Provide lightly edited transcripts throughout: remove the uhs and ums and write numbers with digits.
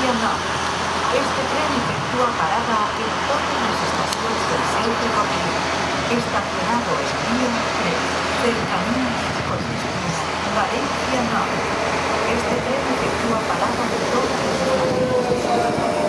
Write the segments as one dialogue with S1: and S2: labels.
S1: Valencia no. Este tren efectúa parada en todas las estaciones del seu ferrocarril. Estacionado en vía 3, cercanías con destino Valencia no. Este tren efectúa parada en todas las estaciones del seu ferrocarril.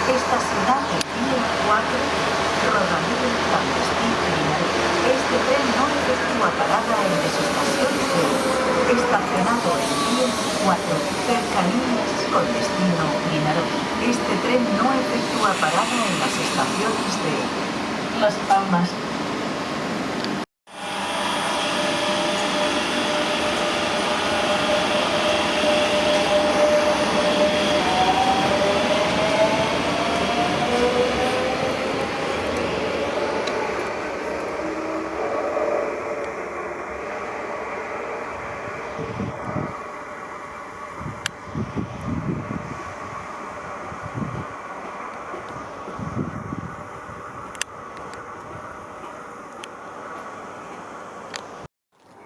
S1: Estacionado en vía 4, rodadero clandestino Linares. Este tren no efectúa parada en las estaciones de estacionado en vía 4, cercanías con destino Linares. Este tren no efectúa parada en las estaciones de Las Palmas.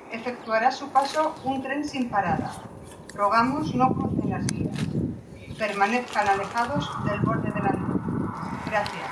S2: Efectuará su paso un tren sin parada. Rogamos no crucen las vías. Permanezcan alejados del borde delantero. Gracias.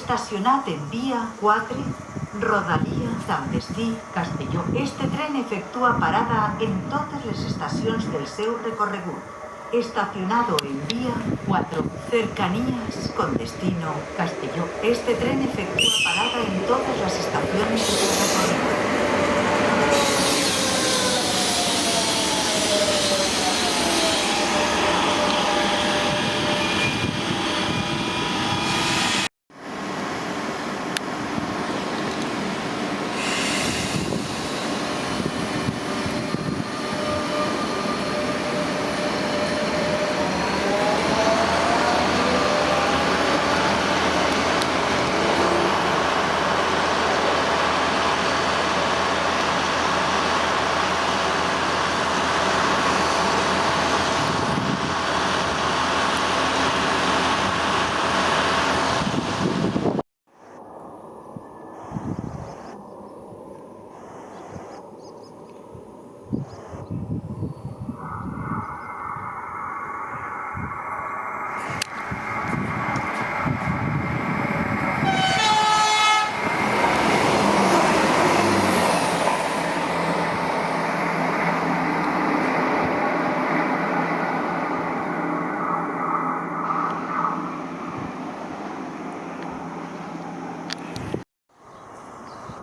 S1: Estacionat en via 4, Rodalia d'Ambestí, Castelló. Este tren efectua parada en totes les estacions del seu recorregut. Estacionado en vía 4, cercanías con destino Castelló. Este tren efectúa parada en todas las estaciones de su recorrido.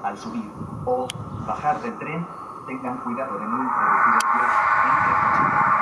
S3: Al subir o bajar del tren, tengan cuidado de no introducir el pie entre coches.